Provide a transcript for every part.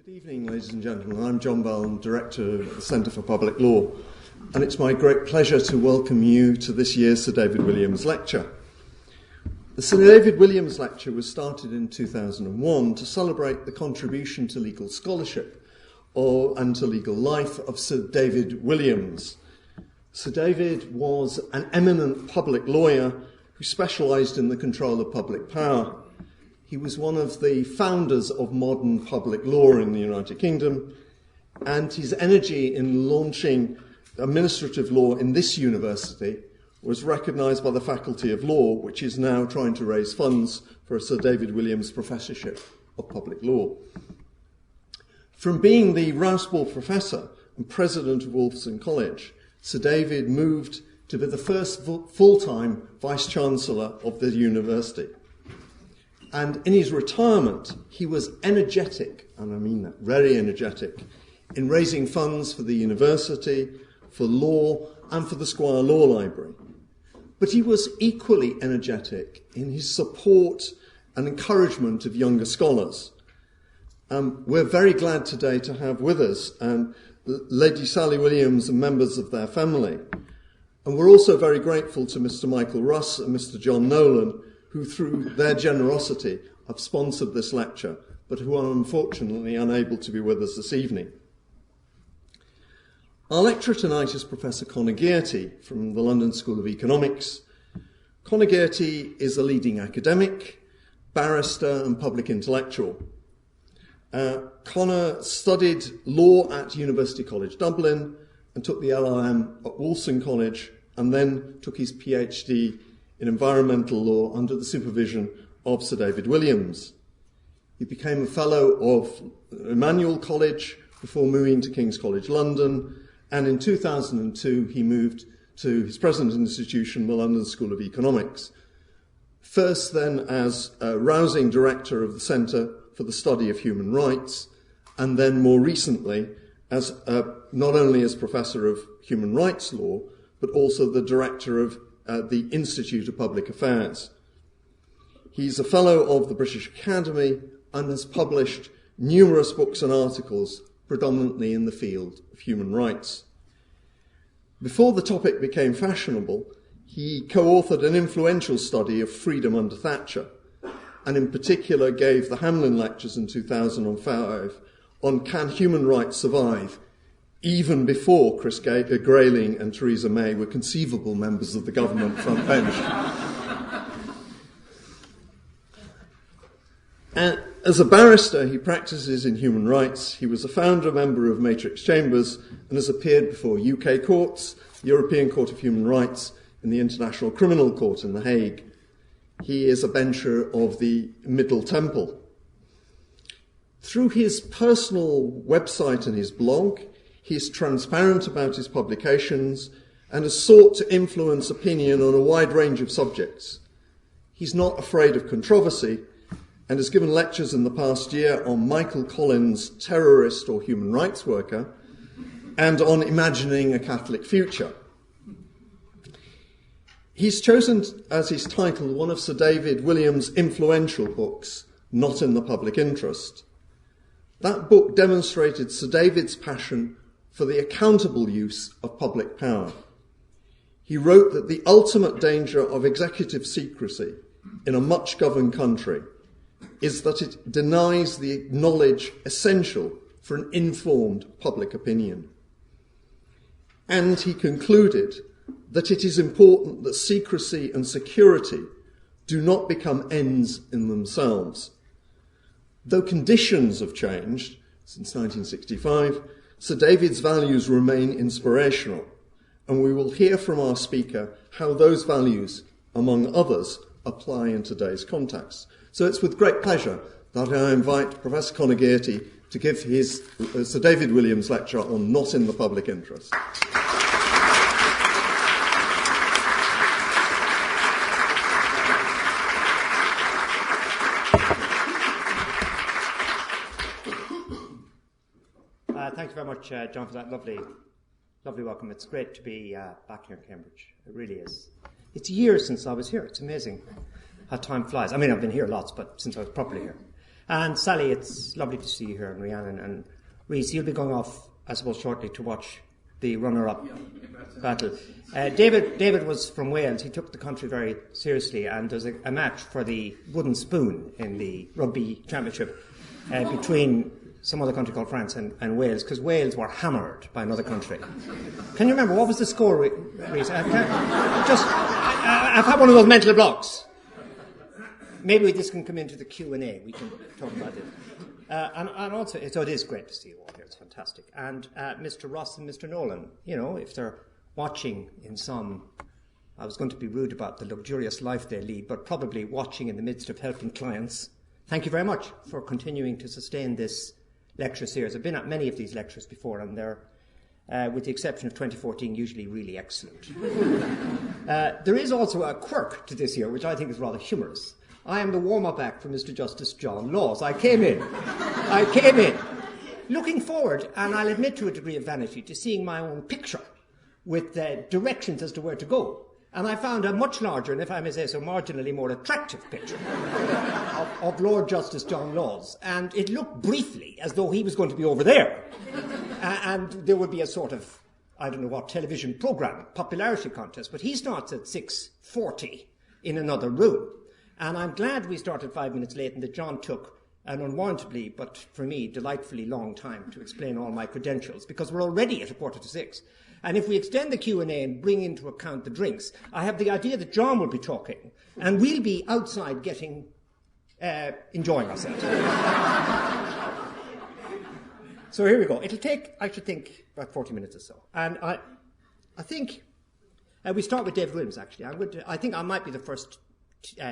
Good evening, ladies and gentlemen. I'm John Bell, I'm Director of the Centre for Public Law, and it's my great pleasure to welcome you to this year's Sir David Williams Lecture. The Sir David Williams Lecture was started in 2001 to celebrate the contribution to legal scholarship and to legal life of Sir David Williams. Sir David was an eminent public lawyer who specialised in the control of public power. He was one of the founders of modern public law in the United Kingdom, and his energy in launching administrative law in this university was recognised by the Faculty of Law, which is now trying to raise funds for a Sir David Williams Professorship of Public Law. From being the Rouse Professor and President of Wolfson College, Sir David moved to be the first full-time Vice-Chancellor of the university. And in his retirement, he was energetic, and I mean that, very energetic, in raising funds for the university, for law, and for the Squire Law Library. But he was equally energetic in his support and encouragement of younger scholars. We're very glad today to have with us Lady Sally Williams and members of their family. And we're also very grateful to Mr. Michael Russ and Mr. John Nolan, who through their generosity have sponsored this lecture, but who are unfortunately unable to be with us this evening. Our lecturer tonight is Professor Conor Gearty from the London School of Economics. Conor Gearty is a leading academic, barrister and public intellectual. Conor studied law at University College Dublin and took the LLM at Wolfson College, and then took his PhD in environmental law under the supervision of Sir David Williams. He became a fellow of Emmanuel College before moving to King's College London, and in 2002 he moved to his present institution, the London School of Economics. First then as Rousing Director of the Centre for the Study of Human Rights, and then more recently as not only as Professor of Human Rights Law, but also the Director of the Institute of Public Affairs. He's a Fellow of the British Academy and has published numerous books and articles, predominantly in the field of human rights. Before the topic became fashionable, he co-authored an influential study of freedom under Thatcher, and in particular gave the Hamlin Lectures in 2005 on Can Human Rights Survive, even before Chris Grayling and Theresa May were conceivable members of the government front bench. And as a barrister, he practices in human rights. He was a founder member of Matrix Chambers and has appeared before UK courts, the European Court of Human Rights, and the International Criminal Court in The Hague. He is a bencher of the Middle Temple. Through his personal website and his blog, he is transparent about his publications and has sought to influence opinion on a wide range of subjects. He's not afraid of controversy and has given lectures in the past year on Michael Collins' Terrorist or Human Rights Worker and on Imagining a Catholic Future. He's chosen as his title one of Sir David Williams' influential books, Not in the Public Interest. That book demonstrated Sir David's passion for the accountable use of public power. He wrote that the ultimate danger of executive secrecy in a much-governed country is that it denies the knowledge essential for an informed public opinion. And he concluded that it is important that secrecy and security do not become ends in themselves. Though conditions have changed since 1965, Sir David's values remain inspirational, and we will hear from our speaker how those values, among others, apply in today's context. So it's with great pleasure that I invite Professor Conor Gearty to give his Sir David Williams lecture on Not in the Public Interest. Thank you very much, John, for that lovely welcome. It's great to be back here in Cambridge. It really is. It's years since I was here. It's amazing how time flies. I mean, I've been here lots, but since I was properly here. And Sally, it's lovely to see you here, and Rhiannon and Reese. You'll be going off, I suppose, shortly to watch the runner-up battle. David was from Wales. He took the country very seriously, and there's a match for the wooden spoon in the rugby championship between some other country called France and Wales, because Wales were hammered by another country. Can you remember, what was the score, Reese? I've had one of those mental blocks. Maybe this can come into the Q&A. We can talk about it. And also, so it is great to see you all here. It's fantastic. And Mr. Ross and Mr. Nolan, you know, if they're watching in some, I was going to be rude about the luxurious life they lead, but probably watching in the midst of helping clients, thank you very much for continuing to sustain this lecture series. I've been at many of these lectures before, and they're, with the exception of 2014, usually really excellent. There is also a quirk to this year, which I think is rather humorous. I am the warm-up act for Mr. Justice John Laws. I came in looking forward, and I'll admit to a degree of vanity, to seeing my own picture with directions as to where to go. And I found a much larger, and if I may say so, marginally more attractive picture of Lord Justice John Laws. And it looked briefly as though he was going to be over there. And there would be a sort of, I don't know what, television programme, popularity contest. But he starts at 6:40 in another room. And I'm glad we started 5 minutes late and that John took an unwarrantably, but for me, delightfully long time to explain all my credentials, because we're already at 5:45. And if we extend the Q&A and bring into account the drinks, I have the idea that John will be talking and we'll be outside enjoying ourselves. So here we go. It'll take, I should think, about 40 minutes or so. And I think we start with David Williams, actually. I think I might be the first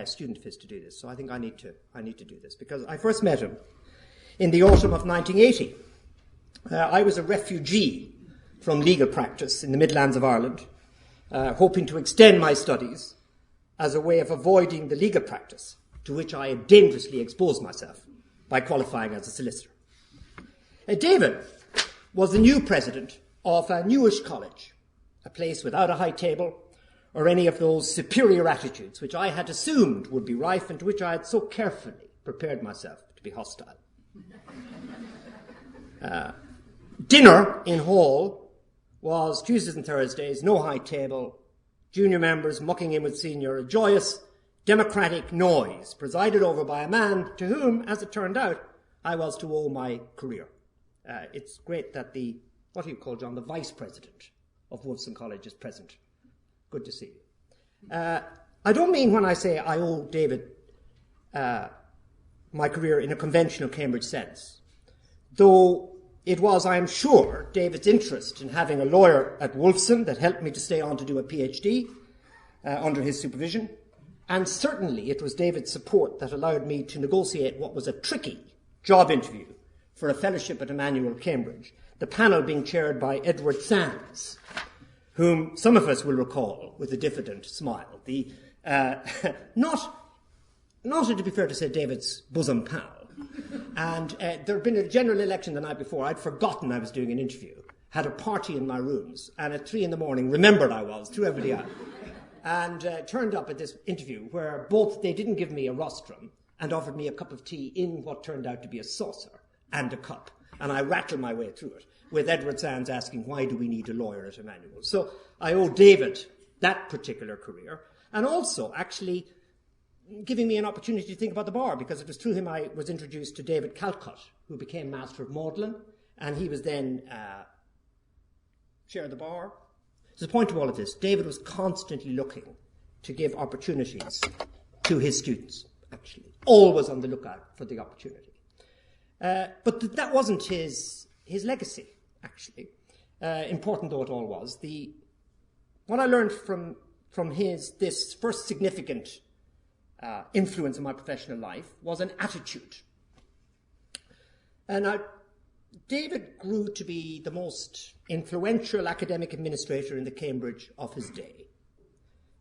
student of his to do this, so I think I need to do this, because I first met him in the autumn of 1980. I was a refugee from legal practice in the Midlands of Ireland, hoping to extend my studies as a way of avoiding the legal practice to which I had dangerously exposed myself by qualifying as a solicitor. David was the new president of a newish college, a place without a high table or any of those superior attitudes which I had assumed would be rife and to which I had so carefully prepared myself to be hostile. Dinner in hall was Tuesdays and Thursdays, no high table, junior members mucking in with senior, a joyous, democratic noise presided over by a man to whom, as it turned out, I was to owe my career. It's great that the Vice President of Wolfson College is present. Good to see you. I don't mean when I say I owe David my career in a conventional Cambridge sense, though it was, I am sure, David's interest in having a lawyer at Wolfson that helped me to stay on to do a PhD under his supervision, and certainly it was David's support that allowed me to negotiate what was a tricky job interview for a fellowship at Emmanuel Cambridge, the panel being chaired by Edward Sands, whom some of us will recall with a diffident smile. Not to be fair to say, David's bosom pal. And there had been a general election the night before. I'd forgotten I was doing an interview, had a party in my rooms, and at 3 a.m, remembered I was, threw everybody out, and turned up at this interview where both they didn't give me a rostrum and offered me a cup of tea in what turned out to be a saucer and a cup. And I rattled my way through it, with Edward Sands asking, why do we need a lawyer at Emmanuel? So I owe David that particular career, and also actually giving me an opportunity to think about the bar, because it was through him I was introduced to David Calcutt, who became Master of Magdalen, and he was then chair of the bar. So the point of all of this, David was constantly looking to give opportunities to his students, actually, always on the lookout for the opportunity. But that wasn't his legacy, actually. Important though it all was, what I learned from this first significant influence in my professional life was an attitude. And David grew to be the most influential academic administrator in the Cambridge of his day.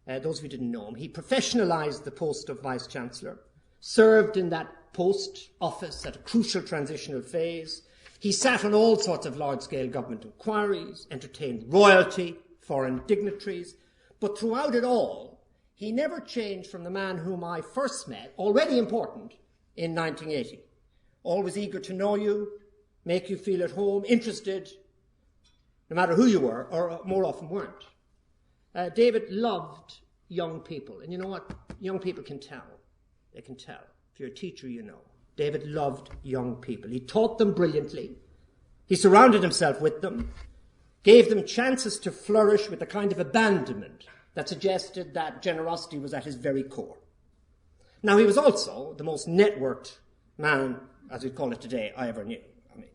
Those of you who didn't know him, he professionalised the post of Vice-Chancellor, served in that post office at a crucial transitional phase. He sat on all sorts of large-scale government inquiries, entertained royalty, foreign dignitaries, but throughout it all, he never changed from the man whom I first met, already important, in 1980, always eager to know you, make you feel at home, interested, no matter who you were, or more often weren't. David loved young people. And you know what? Young people can tell. They can tell. If you're a teacher, you know. David loved young people. He taught them brilliantly. He surrounded himself with them, gave them chances to flourish with a kind of abandonment that suggested that generosity was at his very core. Now, he was also the most networked man, as we call it today, I ever knew. I mean,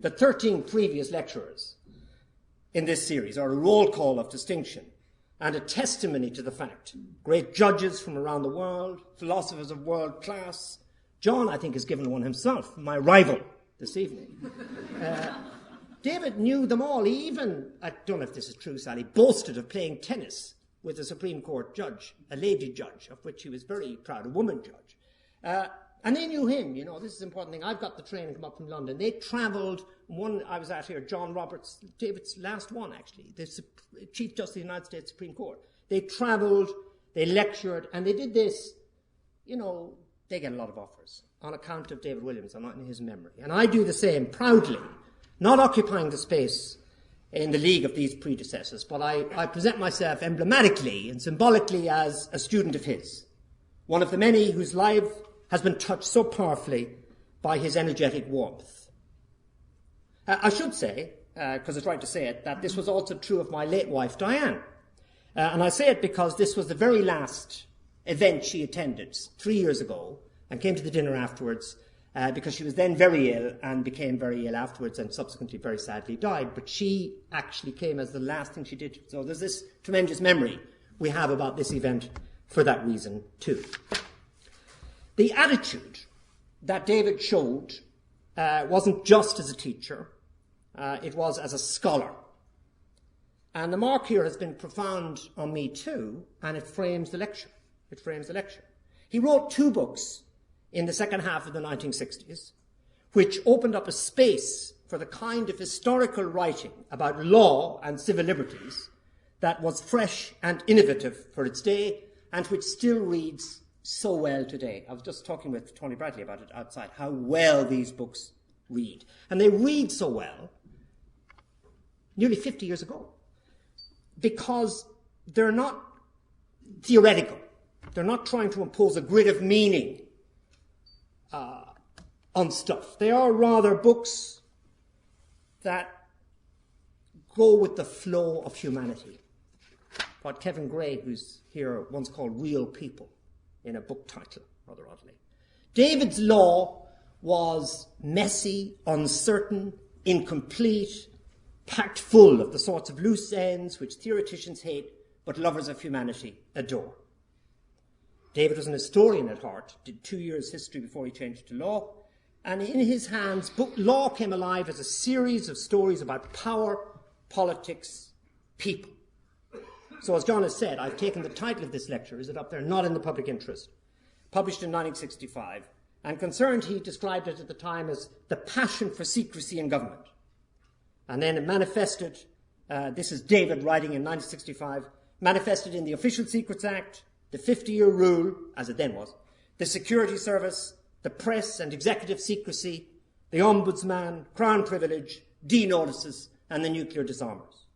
the 13 previous lecturers in this series are a roll call of distinction and a testimony to the fact. Great judges from around the world, philosophers of world class. John, I think, has given one himself, my rival this evening. David knew them all. He even, I don't know if this is true, Sally, boasted of playing tennis with a Supreme Court judge, a lady judge, of which he was very proud, a woman judge. And they knew him, you know, this is an important thing. I've got the train and come up from London. They travelled, one I was at here, John Roberts, David's last one actually, the Chief Justice of the United States Supreme Court. They travelled, they lectured, and they did this, you know, they get a lot of offers on account of David Williams, and not in his memory. And I do the same proudly, not occupying the space in the league of these predecessors, but I present myself emblematically and symbolically as a student of his, one of the many whose life has been touched so powerfully by his energetic warmth. I should say, because it's right to say it, that this was also true of my late wife, Diane. And I say it because this was the very last event she attended 3 years ago, and came to the dinner afterwards, because she was then very ill and became very ill afterwards and subsequently very sadly died. But she actually came as the last thing she did. So there's this tremendous memory we have about this event for that reason too. The attitude that David showed wasn't just as a teacher, it was as a scholar. And the mark here has been profound on me too, and it frames the lecture. It frames the lecture. He wrote 2 books in the second half of the 1960s, which opened up a space for the kind of historical writing about law and civil liberties that was fresh and innovative for its day, and which still reads so well today. I was just talking with Tony Bradley about it outside, how well these books read. And they read so well nearly 50 years ago, because they're not theoretical. They're not trying to impose a grid of meaning on stuff. They are rather books that go with the flow of humanity. What Kevin Gray, who's here, once called Real People in a book title, rather oddly. David's law was messy, uncertain, incomplete, packed full of the sorts of loose ends which theoreticians hate, but lovers of humanity adore. David was an historian at heart, did 2 years history before he changed to law, and in his hands, law came alive as a series of stories about power, politics, people. So as John has said, I've taken the title of this lecture, is it up there, Not in the Public Interest, published in 1965, and concerned, he described it at the time as the passion for secrecy in government. And then it manifested, this is David writing in 1965, manifested in the Official Secrets Act, the 50-year rule, as it then was, the Security Service, the press and executive secrecy, the Ombudsman, Crown privilege, D-notices, and the nuclear disarmers.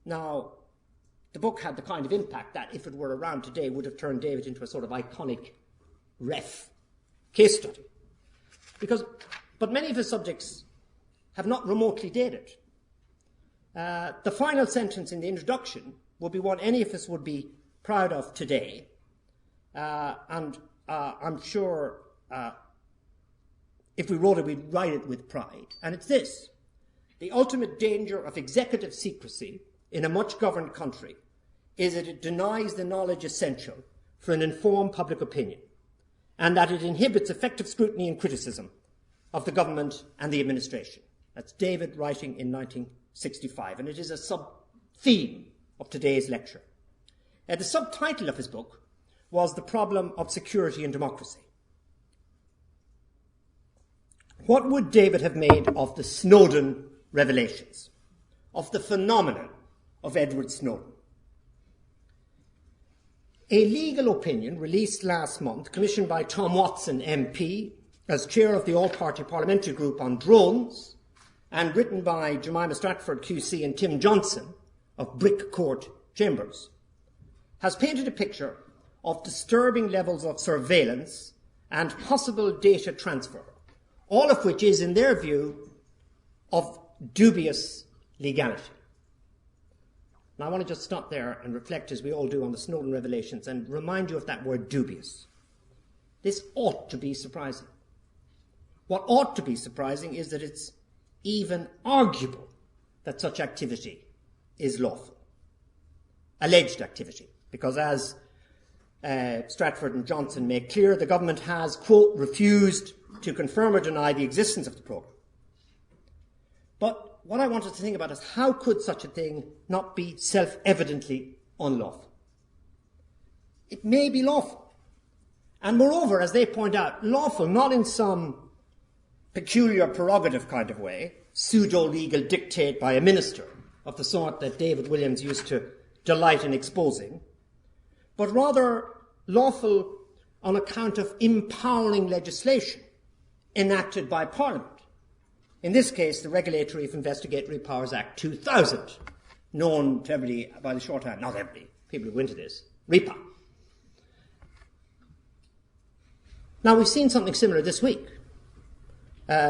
Now, the book had the kind of impact that, if it were around today, would have turned David into a sort of iconic case study. But many of his subjects have not remotely dated. The final sentence in the introduction would be one any of us would be proud of today, and I'm sure if we wrote it, we'd write it with pride. And it's this: the ultimate danger of executive secrecy in a much-governed country is that it denies the knowledge essential for an informed public opinion, and that it inhibits effective scrutiny and criticism of the government and the administration. That's David writing in 1965, and it is a sub-theme of today's lecture. The subtitle of his book was The Problem of Security and Democracy. What would David have made of the Snowden revelations, of the phenomenon of Edward Snowden? A legal opinion released last month, commissioned by Tom Watson MP, as chair of the all-party parliamentary group on drones, and written by Jemima Stratford QC and Tim Johnson of Brick Court Chambers, has painted a picture of disturbing levels of surveillance and possible data transfer, all of which is, in their view, of dubious legality. Now, I want to just stop there and reflect, as we all do, on the Snowden revelations and remind you of that word dubious. This ought to be surprising. What ought to be surprising is that it's even arguable that such activity is lawful. Alleged activity, because as Stratford and Johnson make clear, the government has, quote, refused to confirm or deny the existence of the programme. But what I wanted to think about is, how could such a thing not be self-evidently unlawful? It may be lawful. And moreover, as they point out, lawful not in some peculiar prerogative kind of way, pseudo-legal dictate by a minister of the sort that David Williams used to delight in exposing, but rather lawful on account of empowering legislation enacted by Parliament. In this case, the Regulatory of Investigatory Powers Act 2000, known to everybody by the shorthand, not everybody, people who go into this, REPA. Now, we've seen something similar this week.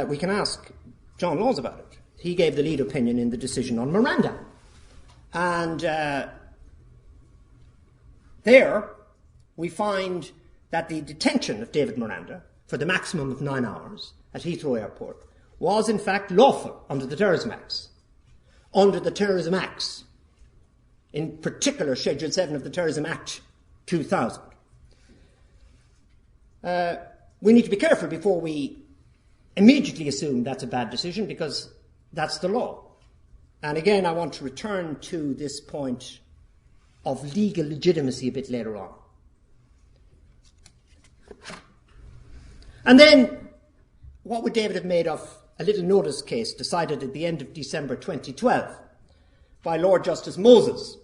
We can ask John Laws about it. He gave the lead opinion in the decision on Miranda. And there we find that the detention of David Miranda for the maximum of 9 hours at Heathrow Airport was in fact lawful under the Terrorism Acts. Under the Terrorism Acts, in particular Schedule 7 of the Terrorism Act 2000. We need to be careful before we immediately assume that's a bad decision, because that's the law. And again, I want to return to this point of legal legitimacy a bit later on. And then, what would David have made of a little notice case decided at the end of December 2012 by Lord Justice Moses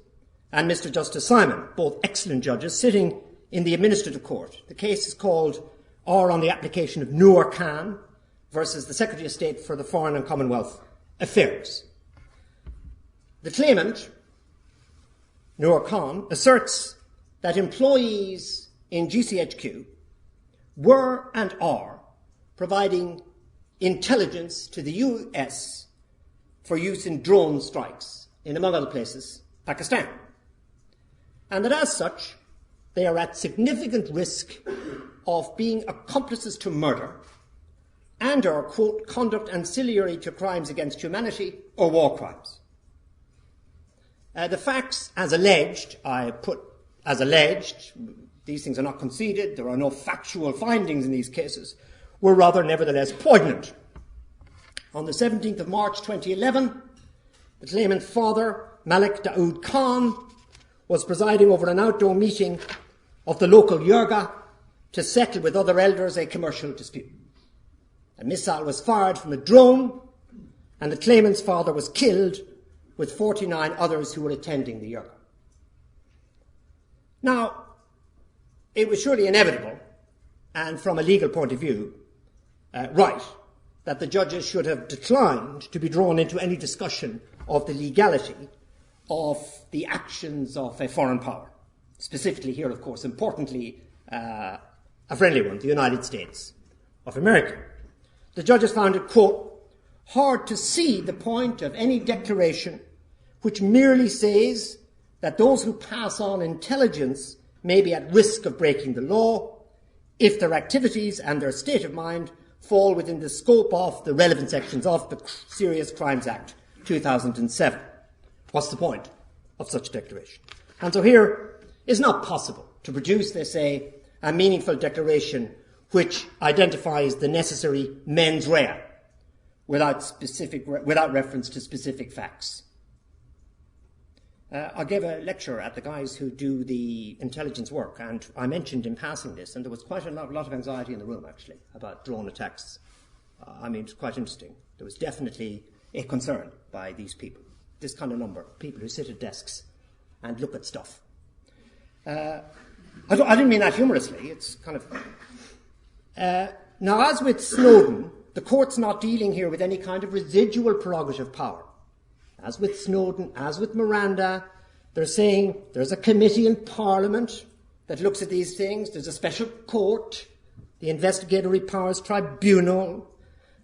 and Mr. Justice Simon, both excellent judges, sitting in the Administrative Court? The case is called R on the application of Noor Khan versus the Secretary of State for the Foreign and Commonwealth Affairs. The claimant, Noor Khan, asserts that employees in GCHQ were and are providing intelligence to the US for use in drone strikes in, among other places, Pakistan. And that as such, they are at significant risk of being accomplices to murder and are, quote, conduct ancillary to crimes against humanity or war crimes. The facts, as alleged, I put as alleged, these things are not conceded, there are no factual findings in these cases, were rather nevertheless poignant. On the 17th of March 2011, the claimant's father, Malik Daoud Khan, was presiding over an outdoor meeting of the local Yurga to settle with other elders a commercial dispute. A missile was fired from a drone, and the claimant's father was killed with 49 others who were attending the Yurga. Now, it was surely inevitable, and from a legal point of view, right, that the judges should have declined to be drawn into any discussion of the legality of the actions of a foreign power. Specifically here, of course, importantly, a friendly one, the United States of America. The judges found it, quote, hard to see the point of any declaration which merely says that those who pass on intelligence may be at risk of breaking the law if their activities and their state of mind fall within the scope of the relevant sections of the Serious Crimes Act 2007. What's the point of such a declaration? And so here it's not possible to produce, they say, a meaningful declaration which identifies the necessary mens rea without reference to specific facts. I gave a lecture at the guys who do the intelligence work, and I mentioned in passing this, and there was quite a lot of anxiety in the room, actually, about drone attacks. It's quite interesting. There was definitely a concern by these people, this kind of number, people who sit at desks and look at stuff. I didn't mean that humorously. It's kind of... Now, as with Snowden, the court's not dealing here with any kind of residual prerogative power. As with Snowden, as with Miranda, they're saying there's a committee in Parliament that looks at these things. There's a special court, the Investigatory Powers Tribunal.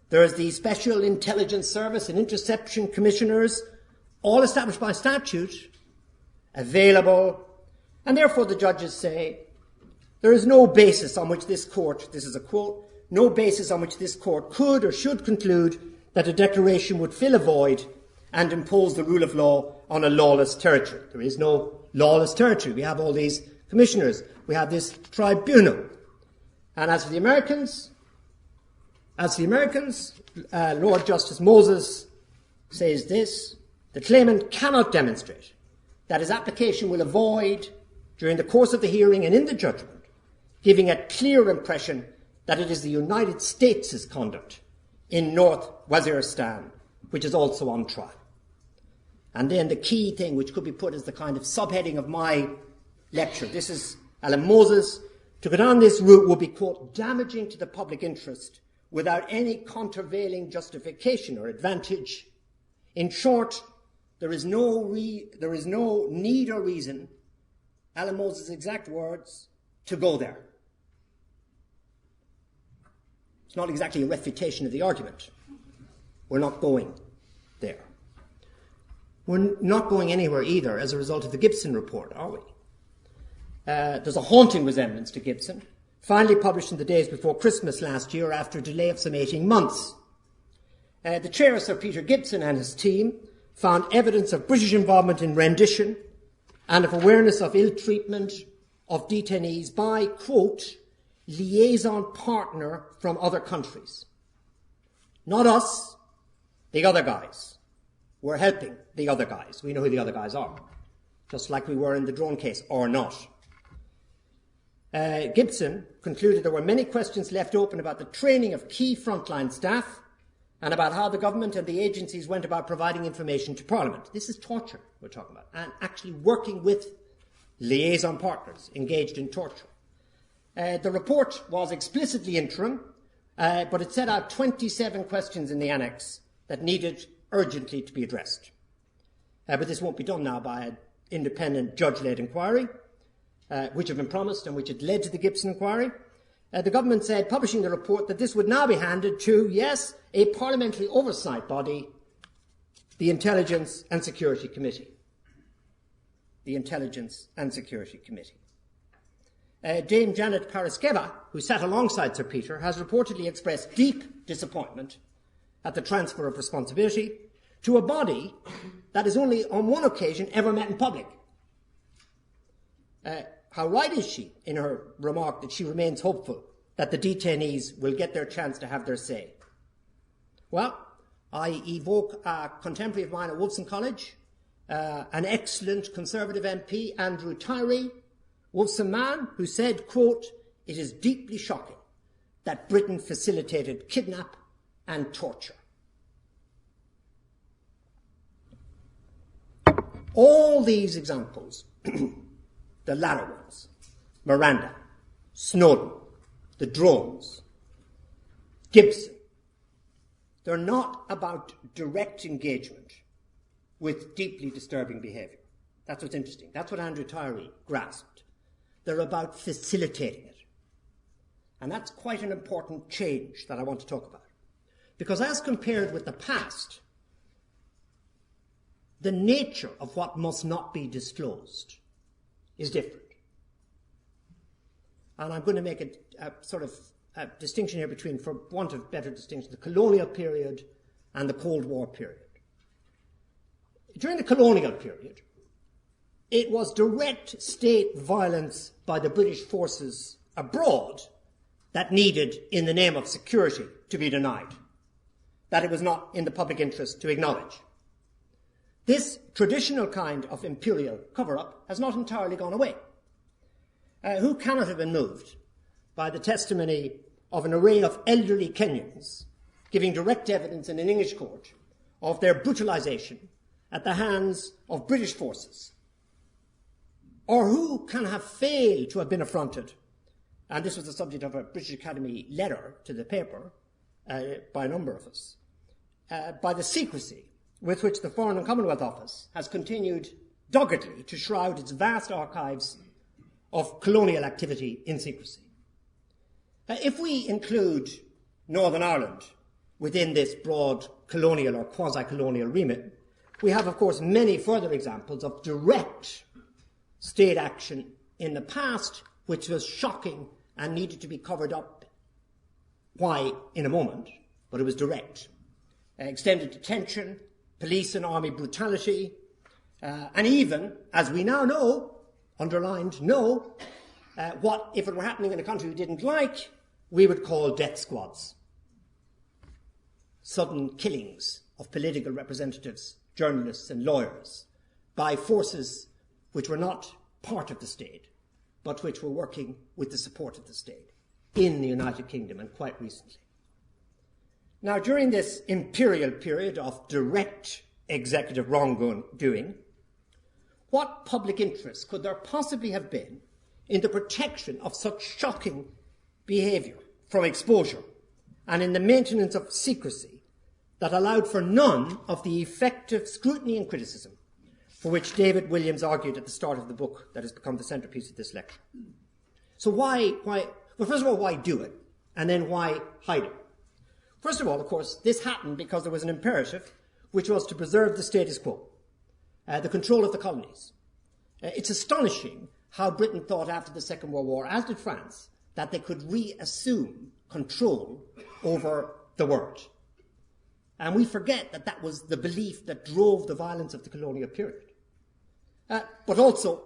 There's the Special Intelligence Service and Interception Commissioners, all established by statute, available. And therefore the judges say there is no basis on which this court, this is a quote, no basis on which this court could or should conclude that a declaration would fill a void and impose the rule of law on a lawless territory. There is no lawless territory. We have all these commissioners. We have this tribunal. And as for the Americans, Lord Justice Moses says this: the claimant cannot demonstrate that his application will avoid, during the course of the hearing and in the judgment, giving a clear impression that it is the United States' conduct in North Waziristan which is also on trial. And then the key thing, which could be put as the kind of subheading of my lecture, this is Alan Moses, to go down this route would be, quote, damaging to the public interest without any countervailing justification or advantage. In short, there is no need or reason, Alan Moses' exact words, to go there. It's not exactly a refutation of the argument. We're not going there. We're not going anywhere either as a result of the Gibson report, are we? There's a haunting resemblance to Gibson, finally published in the days before Christmas last year after a delay of some 18 months. The chair, Sir Peter Gibson, and his team found evidence of British involvement in rendition and of awareness of ill treatment of detainees by, quote, liaison partner from other countries. Not us, the other guys. We're helping the other guys. We know who the other guys are, just like we were in the drone case, or not. Gibson concluded there were many questions left open about the training of key frontline staff and about how the government and the agencies went about providing information to Parliament. This is torture we're talking about, and actually working with liaison partners engaged in torture. The report was explicitly interim, but it set out 27 questions in the annex that needed urgently to be addressed. But this won't be done now by an independent judge-led inquiry, which had been promised and which had led to the Gibson inquiry. The government said, publishing the report, that this would now be handed to, yes, a parliamentary oversight body, the Intelligence and Security Committee. The Intelligence and Security Committee. Dame Janet Paraskeva, who sat alongside Sir Peter, has reportedly expressed deep disappointment at the transfer of responsibility to a body that has only on one occasion ever met in public. How right is she in her remark that she remains hopeful that the detainees will get their chance to have their say? Well, I evoke a contemporary of mine at Wolfson College, an excellent Conservative MP, Andrew Tyree, Wolfson man, who said, quote, it is deeply shocking that Britain facilitated kidnap and torture. All these examples, the latter ones, Miranda, Snowden, the drones, Gibson, they're not about direct engagement with deeply disturbing behaviour. That's what's interesting. That's what Andrew Tyree grasped. They're about facilitating it. And that's quite an important change that I want to talk about. Because as compared with the past, the nature of what must not be disclosed is different. And I'm going to make a sort of a distinction here between, for want of better distinction, the colonial period and the Cold War period. During the colonial period, it was direct state violence by the British forces abroad that needed, in the name of security, to be denied, that it was not in the public interest to acknowledge. This traditional kind of imperial cover-up has not entirely gone away. Who cannot have been moved by the testimony of an array of elderly Kenyans giving direct evidence in an English court of their brutalisation at the hands of British forces? Or who can have failed to have been affronted and this was the subject of a British Academy letter to the paper by a number of us, by the secrecy with which the Foreign and Commonwealth Office has continued doggedly to shroud its vast archives of colonial activity in secrecy. If we include Northern Ireland within this broad colonial or quasi-colonial remit, we have, of course, many further examples of direct state action in the past, which was shocking and needed to be covered up. Why, in a moment, but it was direct. Extended detention, police and army brutality, and even, as we now know, underlined know, what, if it were happening in a country we didn't like, we would call death squads. Sudden killings of political representatives, journalists and lawyers by forces which were not part of the state, but which were working with the support of the state in the United Kingdom and quite recently. Now, during this imperial period of direct executive wrongdoing, what public interest could there possibly have been in the protection of such shocking behaviour from exposure and in the maintenance of secrecy that allowed for none of the effective scrutiny and criticism for which David Williams argued at the start of the book that has become the centrepiece of this lecture? So why, well, first of all, why do it? And then why hide it? First of all, of course, this happened because there was an imperative which was to preserve the status quo, the control of the colonies. It's astonishing how Britain thought after the Second World War, as did France, that they could reassume control over the world. And we forget that that was the belief that drove the violence of the colonial period. But also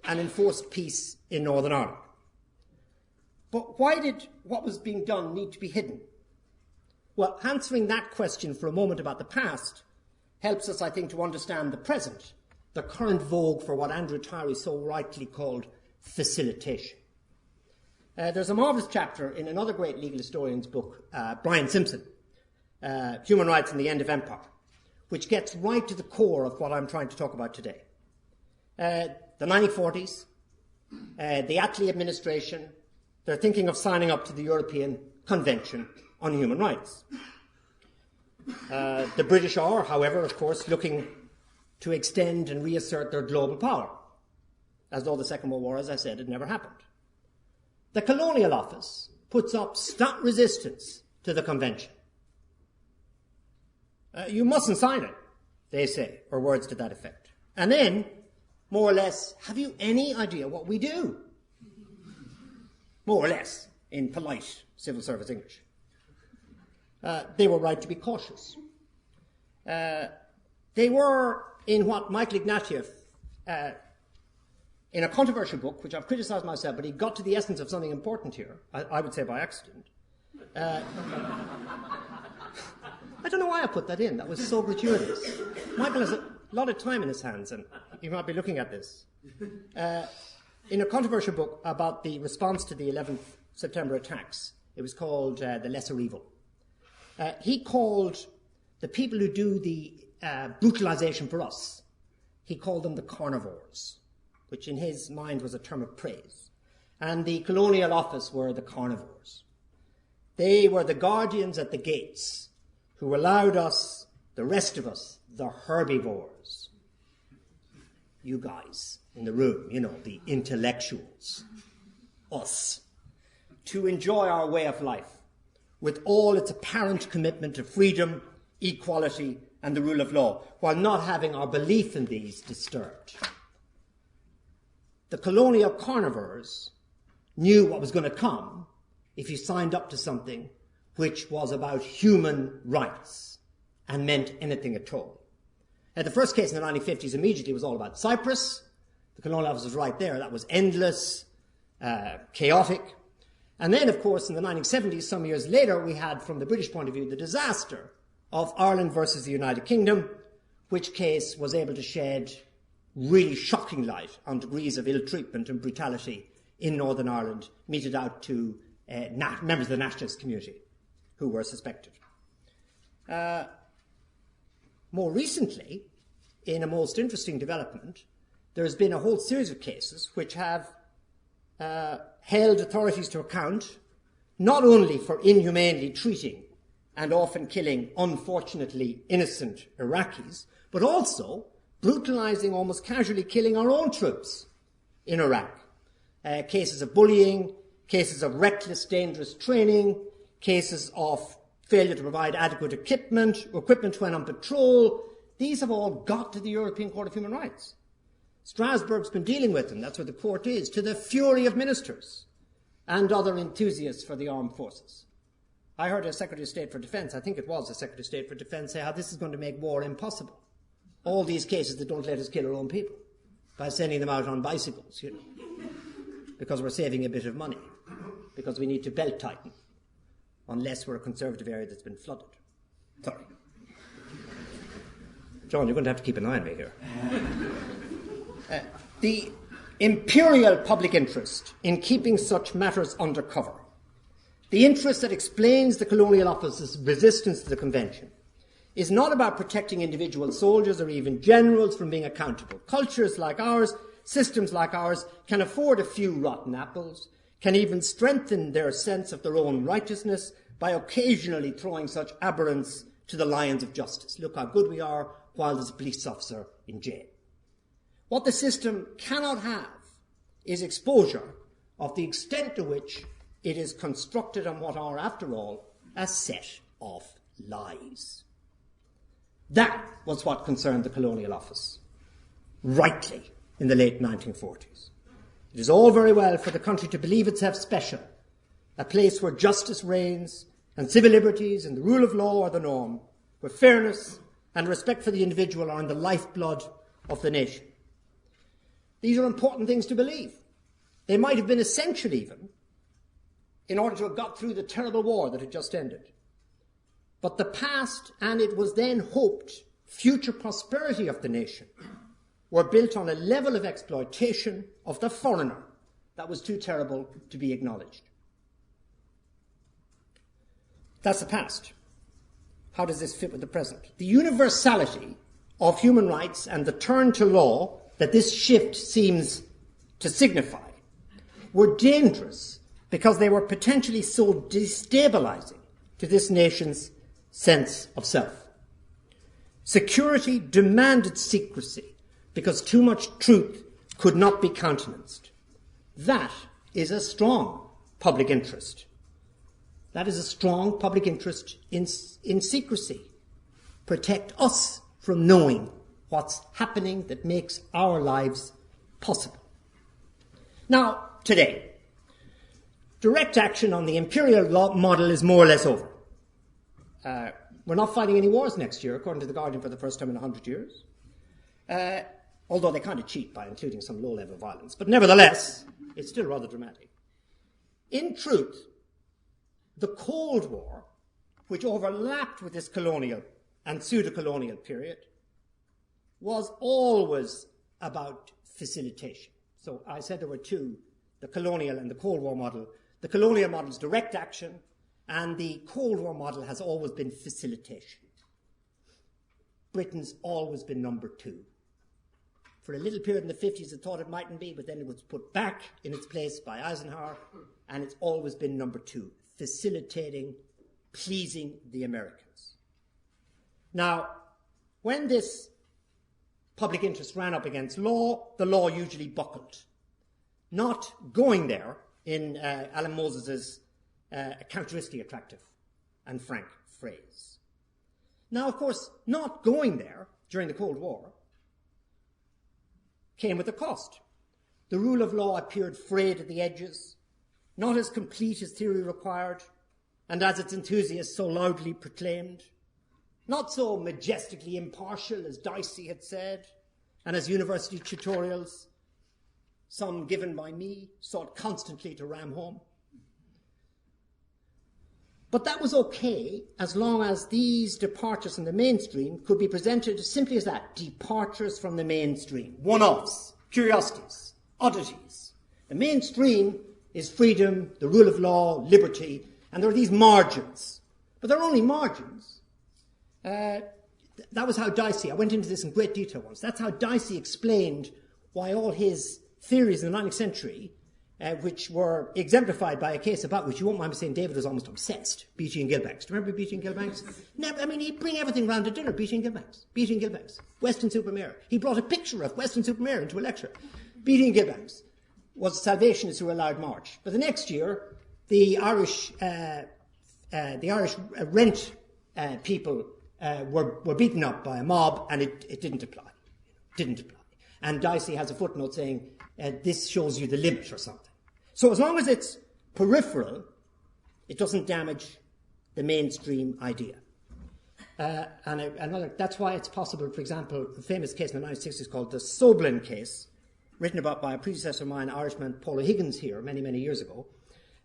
an enforced peace in Northern Ireland. But why did what was being done need to be hidden? Well, answering that question for a moment about the past helps us, I think, to understand the present, the current vogue for what Andrew Tyree so rightly called facilitation. There's a marvellous chapter in another great legal historian's book, Brian Simpson, Human Rights and the End of Empire, which gets right to the core of what I'm trying to talk about today. The 1940s, the Attlee administration, they're thinking of signing up to the European Convention on Human Rights. The British are, however, of course, looking to extend and reassert their global power, as though the Second World War, as I said, had never happened. The Colonial Office puts up stout resistance to the Convention. You mustn't sign it, they say, or words to that effect. And then, more or less, have you any idea what we do? More or less, in polite civil service English. They were right to be cautious. They were, in what Michael Ignatieff, in a controversial book, which I've criticised myself, but he got to the essence of something important here, I would say by accident. I don't know why I put that in. That was so gratuitous. Michael has a lot of time in his hands, and he might be looking at this. In a controversial book about the response to the 11th September attacks, it was called The Lesser Evil. He called the people who do the brutalisation for us, he called them the carnivores, which in his mind was a term of praise. And the Colonial Office were the carnivores. They were the guardians at the gates who allowed us, the rest of us, the herbivores. You guys in the room, you know, the intellectuals, us, to enjoy our way of life with all its apparent commitment to freedom, equality, and the rule of law, while not having our belief in these disturbed. The colonial carnivores knew what was going to come if you signed up to something which was about human rights and meant anything at all. The first case in the 1950s immediately was all about Cyprus. The Colonial Office was right there. That was endless, chaotic. And then, of course, in the 1970s, some years later, we had, from the British point of view, the disaster of Ireland versus the United Kingdom, which case was able to shed really shocking light on degrees of ill treatment and brutality in Northern Ireland, meted out to members of the nationalist community who were suspected. More recently, in a most interesting development, there has been a whole series of cases which have held authorities to account not only for inhumanely treating and often killing unfortunately innocent Iraqis, but also brutalising, almost casually killing our own troops in Iraq. Cases of bullying, cases of reckless, dangerous training, cases of failure to provide adequate equipment when on patrol. These have all got to the European Court of Human Rights. Strasbourg's been dealing with them, that's where the court is, to the fury of ministers and other enthusiasts for the armed forces. I heard a Secretary of State for Defence, I think it was a Secretary of State for Defence, say how this is going to make war impossible. All these cases that don't let us kill our own people by sending them out on bicycles, because we're saving a bit of money, because we need to belt tighten, unless we're a conservative area that's been flooded. Sorry. John, you're going to have to keep an eye on me here. The imperial public interest in keeping such matters under cover, the interest that explains the Colonial Office's resistance to the Convention, is not about protecting individual soldiers or even generals from being accountable. Cultures like ours, systems like ours, can afford a few rotten apples, can even strengthen their sense of their own righteousness by occasionally throwing such aberrants to the lions of justice. Look how good we are while there's a police officer in jail. What the system cannot have is exposure of the extent to which it is constructed on what are, after all, a set of lies. That was what concerned the Colonial Office, rightly, in the late 1940s. It is all very well for the country to believe itself special, a place where justice reigns and civil liberties and the rule of law are the norm, where fairness and respect for the individual are in the lifeblood of the nation. These are important things to believe. They might have been essential even in order to have got through the terrible war that had just ended. But the past, and it was then hoped, future prosperity of the nation, were built on a level of exploitation of the foreigner that was too terrible to be acknowledged. That's the past. How does this fit with the present? The universality of human rights and the turn to law that this shift seems to signify were dangerous because they were potentially so destabilizing to this nation's sense of self. Security demanded secrecy because too much truth could not be countenanced. That is a strong public interest. That is a strong public interest in secrecy. Protect us from knowing what's happening that makes our lives possible. Now, today, direct action on the imperial law model is more or less over. We're not fighting any wars next year, according to The Guardian, for the first time in 100 years. Although they kind of cheat by including some low-level violence. But nevertheless, it's still rather dramatic. In truth, the Cold War, which overlapped with this colonial and pseudo-colonial period, was always about facilitation. So I said there were two, the colonial and the Cold War model. The colonial model is direct action, and the Cold War model has always been facilitation. Britain's always been number two. For a little period in the 50s, it thought it mightn't be, but then it was put back in its place by Eisenhower, and it's always been number two, facilitating, pleasing the Americans. Now, when this public interest ran up against law, the law usually buckled. Not going there, in Alan Moses's characteristically attractive and frank phrase. Now, of course, not going there during the Cold War came with a cost. The rule of law appeared frayed at the edges, not as complete as theory required, and as its enthusiasts so loudly proclaimed, not so majestically impartial as Dicey had said, and as university tutorials, some given by me, sought constantly to ram home. But that was okay as long as these departures from the mainstream could be presented simply as that, departures from the mainstream, one-offs, curiosities, oddities. The mainstream is freedom, the rule of law, liberty, and there are these margins. But they're only margins. That was how Dicey, I went into this in great detail once, that's how Dicey explained why all his theories in the 19th century which were exemplified by a case about which you won't mind me saying David was almost obsessed, Beatty and Gilbanks. Do you remember Beatty and Gilbanks? Never, I mean, he'd bring everything round to dinner, Beatty and Gilbanks, Weston-super-Mare. He brought a picture of Weston-super-Mare into a lecture. Beatty and Gilbanks was Salvationists who were allowed march. But the next year, the Irish rent people were beaten up by a mob, and it didn't apply. And Dicey has a footnote saying, this shows you the limit or something. So as long as it's peripheral, it doesn't damage the mainstream idea. That's why it's possible, for example, the famous case in the 1960s called the Soblin case, written about by a predecessor of mine, Irishman Paul O'Higgins here many, many years ago.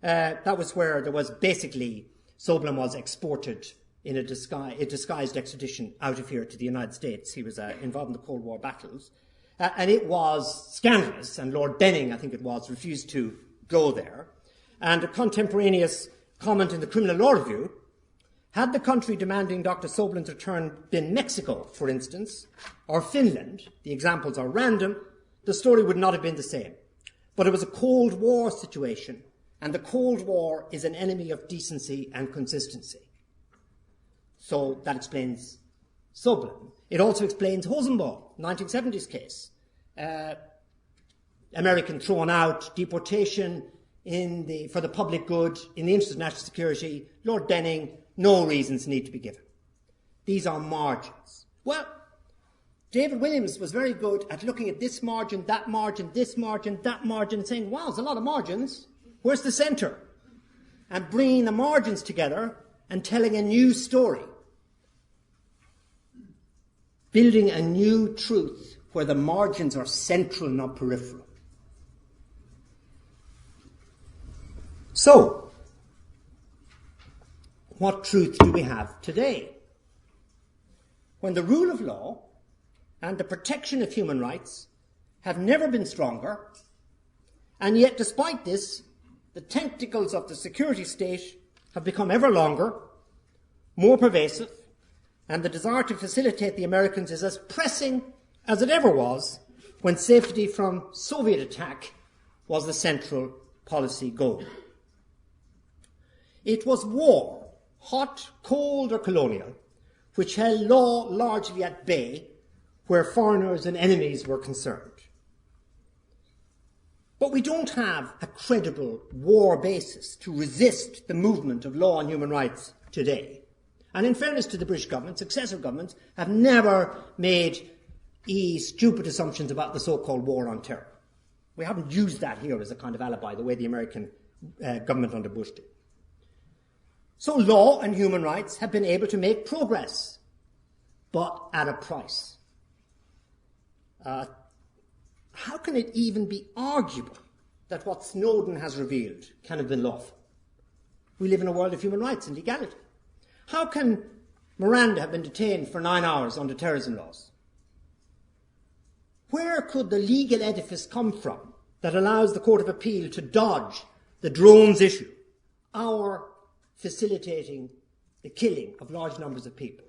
That was where there was basically, Soblin was exported in a disguised extradition out of here to the United States. He was involved in the Cold War battles. And it was scandalous, and Lord Benning, I think it was, refused to go there. And a contemporaneous comment in the Criminal Law Review, had the country demanding Dr. Soblin's return been Mexico, for instance, or Finland, the examples are random, the story would not have been the same. But it was a Cold War situation, and the Cold War is an enemy of decency and consistency. So that explains Soblin. It also explains Hosenbaum, 1970s case. American thrown out, deportation for the public good, in the interest of national security. Lord Benning, no reasons need to be given. These are margins. Well, David Williams was very good at looking at this margin, that margin, this margin, that margin, and saying, wow, there's a lot of margins. Where's the centre? And bringing the margins together and telling a new story. Building a new truth where the margins are central, not peripheral. So, what truth do we have today? When the rule of law and the protection of human rights have never been stronger, and yet despite this, the tentacles of the security state have become ever longer, more pervasive, and the desire to facilitate the Americans is as pressing as it ever was when safety from Soviet attack was the central policy goal. It was war, hot, cold or colonial, which held law largely at bay where foreigners and enemies were concerned. But we don't have a credible war basis to resist the movement of law and human rights today. And in fairness to the British government, successive governments have never made stupid assumptions about the so-called war on terror. We haven't used that here as a kind of alibi, the way the American government under Bush did. So law and human rights have been able to make progress, but at a price. How can it even be arguable that what Snowden has revealed can have been lawful? We live in a world of human rights and legality. How can Miranda have been detained for 9 hours under terrorism laws? Where could the legal edifice come from that allows the Court of Appeal to dodge the drones issue, our facilitating the killing of large numbers of people,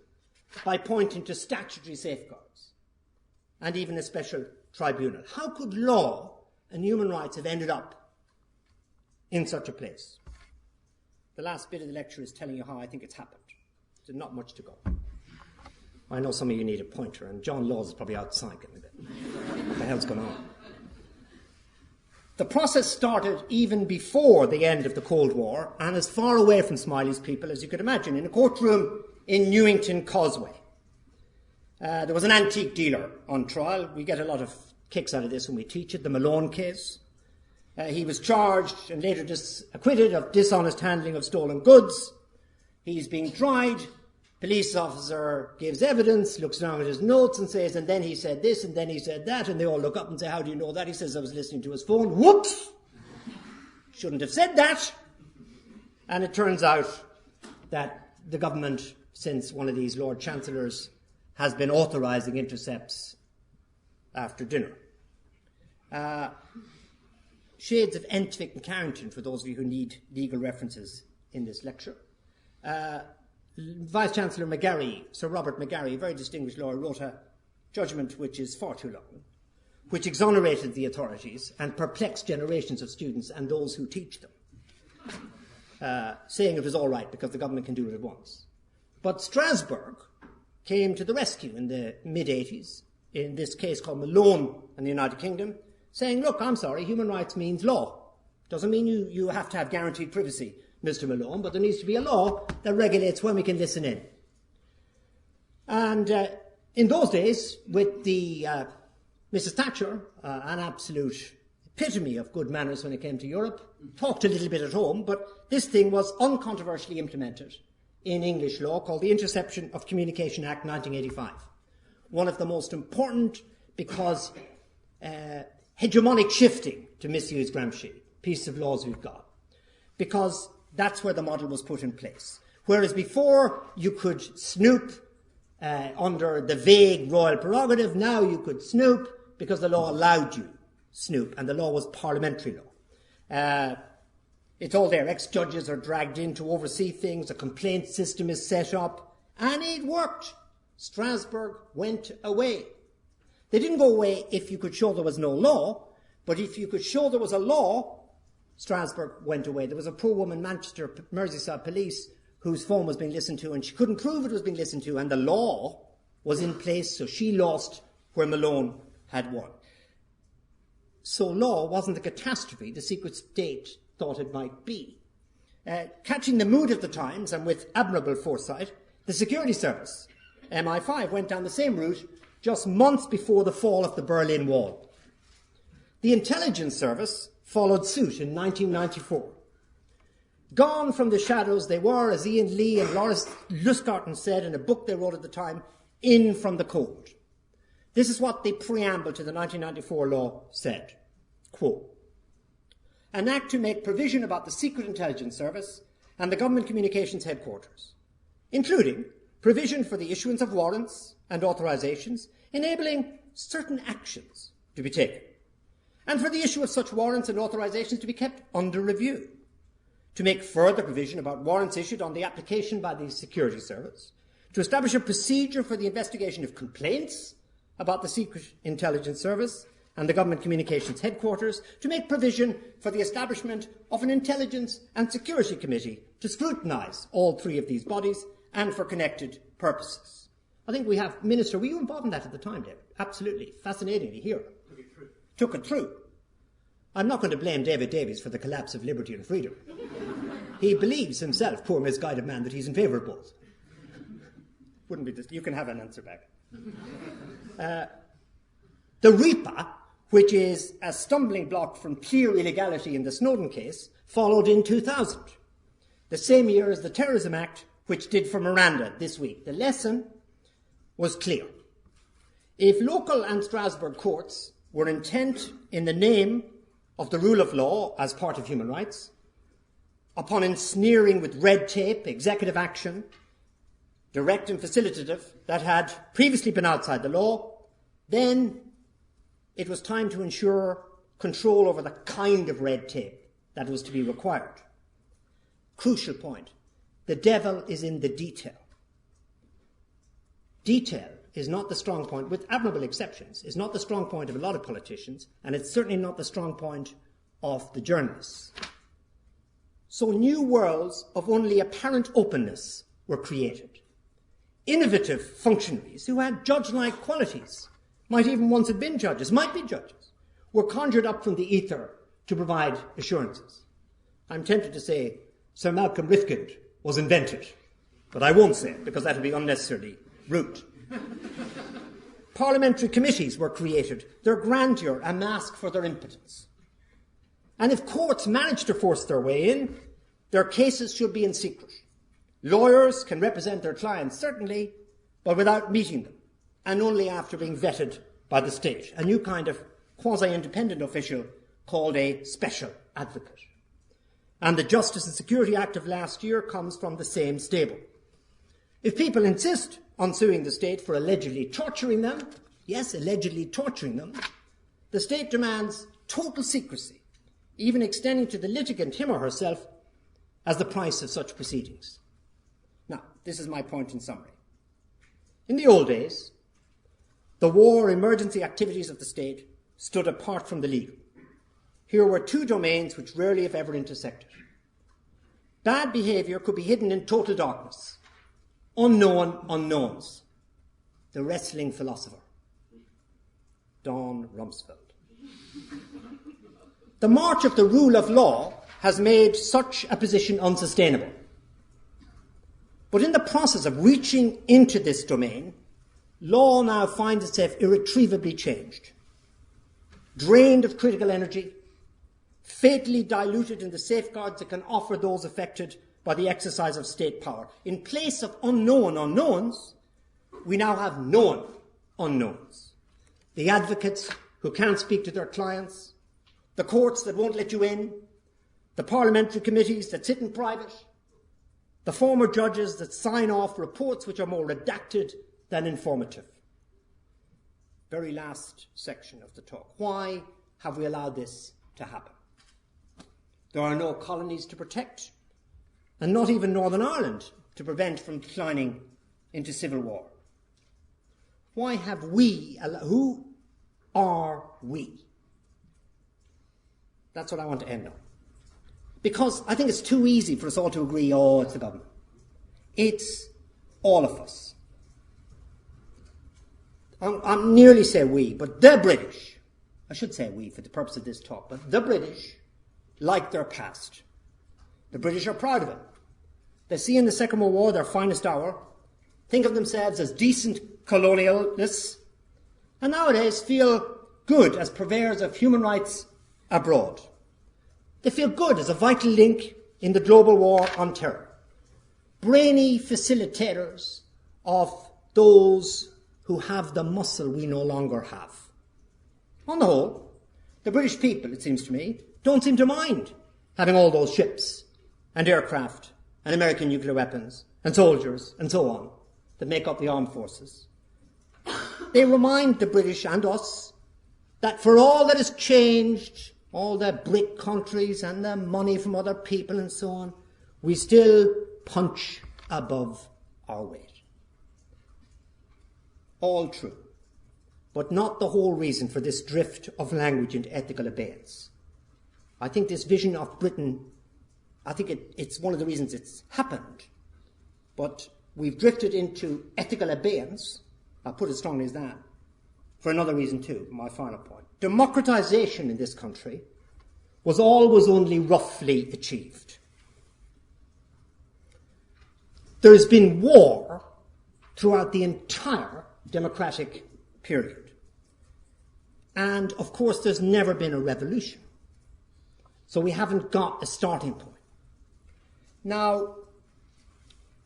by pointing to statutory safeguards and even a special tribunal? How could law and human rights have ended up in such a place? The last bit of the lecture is telling you how I think it's happened. There's not much to go. I know some of you need a pointer, and John Laws is probably outside getting a bit. What the hell's going on? The process started even before the end of the Cold War, and as far away from Smiley's people as you could imagine, in a courtroom in Newington Causeway. There was an antique dealer on trial. We get a lot of kicks out of this when we teach it, the Malone case. He was charged and later acquitted of dishonest handling of stolen goods. He's being tried. Police officer gives evidence, looks down at his notes and says, and then he said this, and then he said that, and they all look up and say, how do you know that? He says, I was listening to his phone. Whoops! Shouldn't have said that. And it turns out that the government, since one of these Lord Chancellors, has been authorising intercepts after dinner. Shades of Entwick and Carrington, for those of you who need legal references in this lecture. Vice-Chancellor McGarry, Sir Robert McGarry, a very distinguished lawyer, wrote a judgment which is far too long, which exonerated the authorities and perplexed generations of students and those who teach them, saying it was all right because the government can do it at once. But Strasbourg came to the rescue in the mid-80s, in this case called Malone in the United Kingdom, saying, look, I'm sorry, human rights means law. Doesn't mean you have to have guaranteed privacy, Mr. Malone, but there needs to be a law that regulates when we can listen in. And in those days, with the Mrs. Thatcher, an absolute epitome of good manners when it came to Europe, talked a little bit at home, but this thing was uncontroversially implemented in English law called the Interception of Communication Act 1985. One of the most important because hegemonic shifting, to misuse Gramsci, piece of laws we've got, because that's where the model was put in place. Whereas before you could snoop under the vague royal prerogative, now you could snoop because the law allowed you snoop, and the law was parliamentary law. It's all there. Ex-judges are dragged in to oversee things, a complaint system is set up, and it worked. Strasbourg went away. They didn't go away if you could show there was no law, but if you could show there was a law, Strasbourg went away. There was a poor woman, Manchester, Merseyside Police, whose phone was being listened to, and she couldn't prove it was being listened to, and the law was in place, so she lost where Malone had won. So law wasn't the catastrophe the secret state thought it might be. Catching the mood of the times, and with admirable foresight, the security service, MI5, went down the same route just months before the fall of the Berlin Wall. The intelligence service followed suit in 1994. Gone from the shadows, they were, as Ian Lee and Lawrence Lustgarten said in a book they wrote at the time, in from the cold. This is what the preamble to the 1994 law said. Quote, an act to make provision about the Secret Intelligence Service and the Government Communications Headquarters, including provision for the issuance of warrants and authorisations, enabling certain actions to be taken, and for the issue of such warrants and authorisations to be kept under review, to make further provision about warrants issued on the application by the Security Service, to establish a procedure for the investigation of complaints about the Secret Intelligence Service and the Government Communications Headquarters, to make provision for the establishment of an Intelligence and Security Committee to scrutinise all three of these bodies and for connected purposes. I think we have, Minister, were you involved in that at the time, David? Absolutely. Fascinatingly here. Took it through. I'm not going to blame David Davies for the collapse of liberty and freedom. He believes himself, poor misguided man, that he's in favour of both. Wouldn't be this. You can have an answer back. The RIPA, which is a stumbling block from clear illegality in the Snowden case, followed in 2000, the same year as the Terrorism Act, which did for Miranda this week. The lesson was clear. If local and Strasbourg courts were intent in the name of the rule of law as part of human rights, upon ensnaring with red tape, executive action, direct and facilitative, that had previously been outside the law, then it was time to ensure control over the kind of red tape that was to be required. Crucial point. The devil is in the detail. Detail is not the strong point, with admirable exceptions, is not the strong point of a lot of politicians, and it's certainly not the strong point of the journalists. So new worlds of only apparent openness were created. Innovative functionaries who had judge-like qualities, might even once have been judges, might be judges, were conjured up from the ether to provide assurances. I'm tempted to say Sir Malcolm Rifkind was invented, but I won't say it because that would be unnecessarily rude. Parliamentary committees were created, their grandeur a mask for their impotence. And if courts manage to force their way in, their cases should be in secret. Lawyers can represent their clients, certainly, but without meeting them, and only after being vetted by the state, a new kind of quasi-independent official called a special advocate. And the Justice and Security Act of last year comes from the same stable. If people insist on suing the state for allegedly torturing them, yes, allegedly torturing them, the state demands total secrecy, even extending to the litigant, him or herself, as the price of such proceedings. Now, this is my point in summary. In the old days, the war emergency activities of the state stood apart from the legal. Here were two domains which rarely, if ever, intersected. Bad behaviour could be hidden in total darkness. Unknown unknowns. The wrestling philosopher, Don Rumsfeld. The march of the rule of law has made such a position unsustainable. But in the process of reaching into this domain, law now finds itself irretrievably changed, drained of critical energy, fatally diluted in the safeguards it can offer those affected by the exercise of state power. In place of unknown unknowns, we now have known unknowns. The advocates who can't speak to their clients, the courts that won't let you in, the parliamentary committees that sit in private, the former judges that sign off reports which are more redacted than informative. Very last section of the talk. Why have we allowed this to happen? There are no colonies to protect, and not even Northern Ireland to prevent from declining into civil war. Why have we, who are we? That's what I want to end on. Because I think it's too easy for us all to agree, oh, it's the government. It's all of us. I'm nearly say we, but the British, I should say we for the purpose of this talk, but the British like their past. The British are proud of it. They see in the Second World War their finest hour, think of themselves as decent colonialists, and nowadays feel good as purveyors of human rights abroad. They feel good as a vital link in the global war on terror. Brainy facilitators of those who have the muscle we no longer have. On the whole, the British people, it seems to me, don't seem to mind having all those ships and aircraft and American nuclear weapons and soldiers and so on that make up the armed forces. They remind the British and us that for all that has changed, all the BRIC countries and the money from other people and so on, we still punch above our weight. All true, but not the whole reason for this drift of language into ethical abeyance. I think this vision of Britain, I think it's one of the reasons it's happened, but we've drifted into ethical abeyance, I'll put it strongly as that, for another reason too, my final point. Democratization in this country was always only roughly achieved. There has been war throughout the entire democratic period. And, of course, there's never been a revolution. So we haven't got a starting point. Now,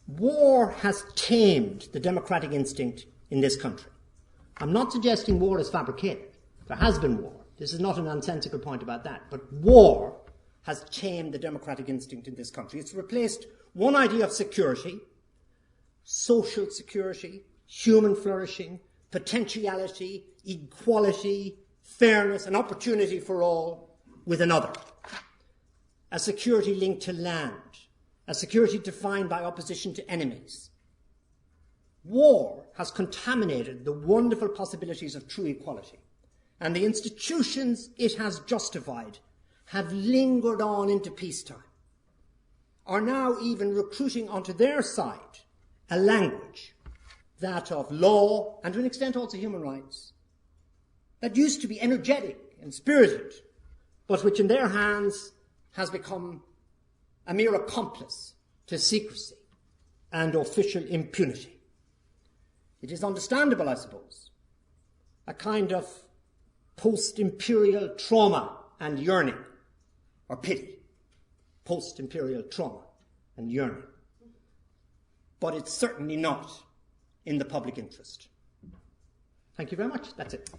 war has tamed the democratic instinct in this country. I'm not suggesting war is fabricated. There has been war. This is not a nonsensical point about that. But war has tamed the democratic instinct in this country. It's replaced one idea of security, social security, human flourishing, potentiality, equality, fairness, and opportunity for all with another. A security linked to land, a security defined by opposition to enemies. War has contaminated the wonderful possibilities of true equality, and the institutions it has justified have lingered on into peacetime, are now even recruiting onto their side a language, that of law, and to an extent also human rights, that used to be energetic and spirited, but which in their hands has become a mere accomplice to secrecy and official impunity. It is understandable, I suppose, a kind of post-imperial trauma and yearning, or pity, post-imperial trauma and yearning. But it's certainly not in the public interest. Thank you very much. That's it.